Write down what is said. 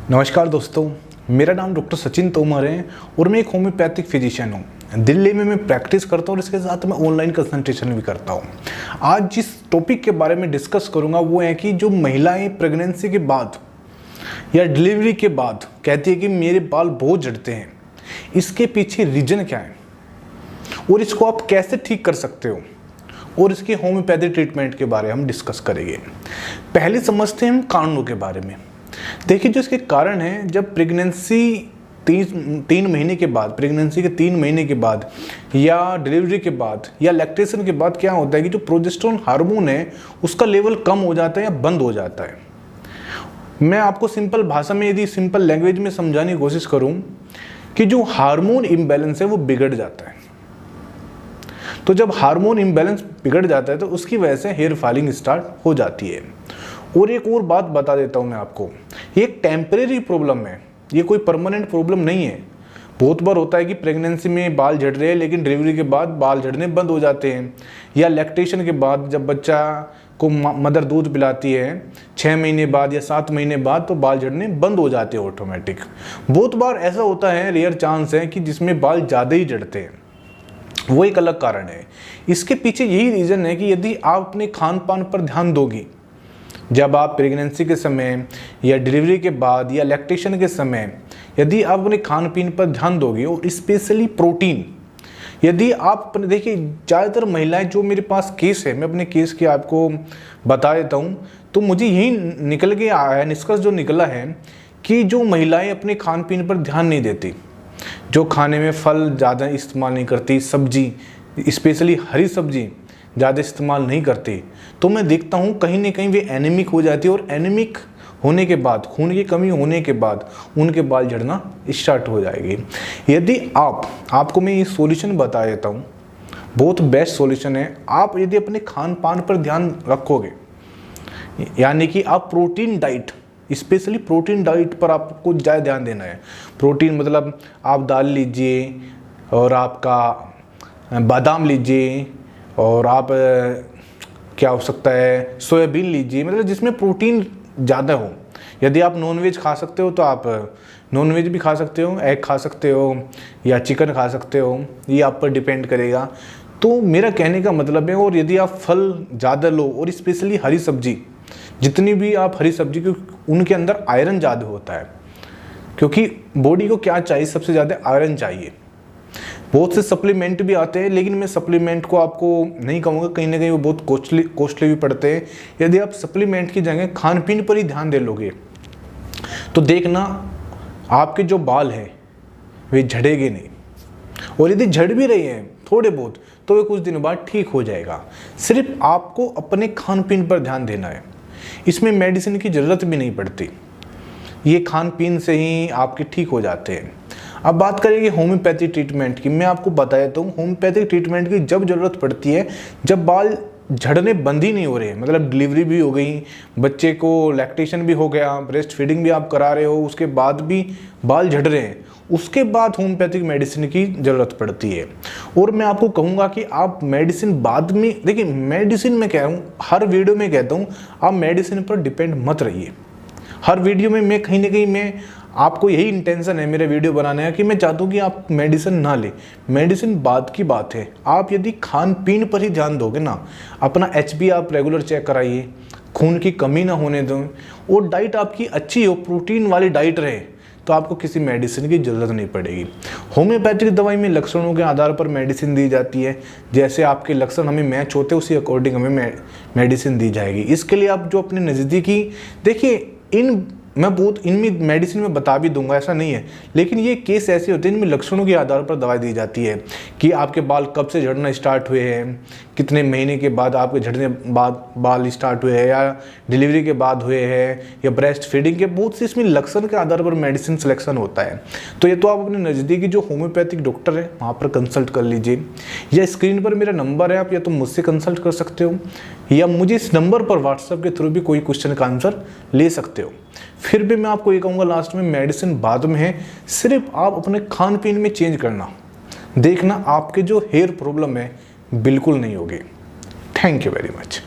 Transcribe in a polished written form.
नमस्कार दोस्तों, मेरा नाम डॉक्टर सचिन तोमर है और मैं एक होम्योपैथिक फिजिशियन हूँ। दिल्ली में मैं प्रैक्टिस करता हूँ और इसके साथ मैं ऑनलाइन कंसल्टेशन भी करता हूँ। आज जिस टॉपिक के बारे में डिस्कस करूँगा वो है कि जो महिलाएं प्रेगनेंसी के बाद या डिलीवरी के बाद कहती है कि मेरे बाल बहुत झड़ते हैं, इसके पीछे रीज़न क्या है और इसको आप कैसे ठीक कर सकते हो और इसके होम्योपैथिक ट्रीटमेंट के बारे में हम डिस्कस करेंगे। पहले समझते हैं हम कारणों के बारे में। देखिए, जो इसके कारण हैं, जब प्रेगनेंसी तीन महीने के बाद, प्रेगनेंसी के 3 महीने के बाद या डिलीवरी के बाद या लैक्टेशन के बाद क्या होता है कि जो प्रोजेस्टेरोन हार्मोन है उसका लेवल कम हो जाता है या बंद हो जाता है। मैं आपको सिंपल भाषा में, यदि सिंपल लैंग्वेज में समझाने की कोशिश करूं कि जो हार्मोन इम्बैलेंस है वो बिगड़ जाता है। तो जब हार्मोन इम्बैलेंस बिगड़ जाता है तो उसकी वजह से हेयर फॉलिंग स्टार्ट हो जाती है। और एक और बात बता देता हूं मैं आपको, ये एक टेम्परेरी प्रॉब्लम है, ये कोई परमानेंट प्रॉब्लम नहीं है। बहुत बार होता है कि प्रेगनेंसी में बाल झड़ रहे हैं लेकिन डिलीवरी के बाद बाल झड़ने बंद हो जाते हैं, या लैक्टेशन के बाद जब बच्चा को मदर दूध पिलाती है 6 महीने बाद या 7 महीने बाद तो बाल झड़ने बंद हो जाते हैं ऑटोमेटिक। बहुत बार ऐसा होता है, रेयर चांस है कि जिसमें बाल ज़्यादा ही झड़ते हैं, वो एक अलग कारण है। इसके पीछे यही रीज़न है कि यदि आप अपने खान पान पर ध्यान दोगी, जब आप प्रेगनेंसी के समय या डिलीवरी के बाद या लैक्टेशन के समय यदि आप अपने खान पीन पर ध्यान दोगे और स्पेशली प्रोटीन, यदि आप अपने, देखिए ज़्यादातर महिलाएं, जो मेरे पास केस है, मैं अपने केस की आपको बता देता हूं, तो मुझे यही निकल के आया है, निष्कर्ष जो निकला है कि जो महिलाएं अपने खान पीन पर ध्यान नहीं देती, जो खाने में फल ज़्यादा इस्तेमाल नहीं करती, सब्जी स्पेशली हरी सब्जी ज़्यादा इस्तेमाल नहीं करती, तो मैं देखता हूँ कहीं ना कहीं वे एनीमिक हो जाती है और एनीमिक होने के बाद, खून की कमी होने के बाद उनके बाल झड़ना स्टार्ट हो जाएगी। यदि आपको मैं ये सॉल्यूशन बता देता हूँ, बहुत बेस्ट सॉल्यूशन है। आप यदि अपने खान पान पर ध्यान रखोगे, यानी कि आप protein diet, specially protein diet पर आपको ज़्यादा ध्यान देना है। प्रोटीन मतलब आप दाल लीजिए और आपका बादाम लीजिए और आप क्या हो सकता है सोयाबीन लीजिए, मतलब जिसमें प्रोटीन ज़्यादा हो। यदि आप नॉनवेज खा सकते हो तो आप नॉनवेज भी खा सकते हो, एग खा सकते हो या चिकन खा सकते हो, ये आप पर डिपेंड करेगा। तो मेरा कहने का मतलब है, और यदि आप फल ज़्यादा लो और स्पेशली हरी सब्जी, जितनी भी आप हरी सब्जी, क्योंकि उनके अंदर आयरन ज़्यादा होता है, क्योंकि बॉडी को क्या चाहिए, सबसे ज़्यादा आयरन चाहिए। बहुत से सप्लीमेंट भी आते हैं लेकिन मैं सप्लीमेंट को आपको नहीं कहूँगा, कहीं ना कहीं वो बहुत कॉस्टली भी पड़ते हैं। यदि आप सप्लीमेंट की जगह खान पीन पर ही ध्यान दे लोगे तो देखना आपके जो बाल हैं वे झड़ेंगे नहीं, और यदि झड़ भी रहे हैं थोड़े बहुत तो वे कुछ दिन बाद ठीक हो जाएगा। सिर्फ आपको अपने खान पीन पर ध्यान देना है, इसमें मेडिसिन की ज़रूरत भी नहीं पड़ती, ये खान पीन से ही आपके ठीक हो जाते हैं। अब बात करेंगे होम्योपैथिक ट्रीटमेंट की। मैं आपको बता देता हूँ होम्योपैथिक ट्रीटमेंट की जब ज़रूरत पड़ती है, जब बाल झड़ने बंद ही नहीं हो रहे, मतलब डिलीवरी भी हो गई, बच्चे को लैक्टेशन भी हो गया, ब्रेस्ट फीडिंग भी आप करा रहे हो, उसके बाद भी बाल झड़ रहे हैं, उसके बाद होम्योपैथिक मेडिसिन की ज़रूरत पड़ती है। और मैं आपको कहूँगा कि आप मेडिसिन बाद में, देखिए मेडिसिन में कह रहा हूँ, हर वीडियो में कहता हूँ आप मेडिसिन पर डिपेंड मत रहिए। हर वीडियो में मैं कहीं ना कहीं मैं आपको यही इंटेंशन है मेरे वीडियो बनाने का कि मैं चाहता हूँ कि आप मेडिसिन ना लें। मेडिसिन बाद की बात है, आप यदि खान पीन पर ही ध्यान दोगे ना, अपना HB आप रेगुलर चेक कराइए, खून की कमी ना होने दो और डाइट आपकी अच्छी हो, प्रोटीन वाली डाइट रहे, तो आपको किसी मेडिसिन की ज़रूरत नहीं पड़ेगी। होम्योपैथिक दवाई में लक्षणों के आधार पर मेडिसिन दी जाती है, जैसे आपके लक्षण हमें मैच होते हैं उसी अकॉर्डिंग हमें मेडिसिन दी जाएगी। इसके लिए आप जो अपने नज़दीकी, देखिए मैं बहुत इनमें मेडिसिन में बता भी दूंगा, ऐसा नहीं है, लेकिन ये केस ऐसे होते हैं इनमें लक्षणों के आधार पर दवाई दी जाती है कि आपके बाल कब से झड़ना स्टार्ट हुए हैं, कितने महीने के बाद आपके झड़ने बाद बाल स्टार्ट हुए हैं, या डिलीवरी के बाद हुए हैं, या ब्रेस्ट फीडिंग के, बहुत से इसमें लक्षण के आधार पर मेडिसिन सिलेक्शन होता है। तो ये तो आप अपने नज़दीकी जो होम्योपैथिक डॉक्टर है वहाँ पर कंसल्ट कर लीजिए, या स्क्रीन पर मेरा नंबर है, आप या तो मुझसे कंसल्ट कर सकते हो या मुझे इस नंबर पर व्हाट्सएप के थ्रू भी कोई क्वेश्चन का आंसर ले सकते हो। फिर भी मैं आपको ये कहूँगा लास्ट में, मेडिसिन बाद में है, सिर्फ आप अपने खान पीन में चेंज करना, देखना आपके जो हेयर प्रॉब्लम है बिल्कुल नहीं होगी। Thank you very much.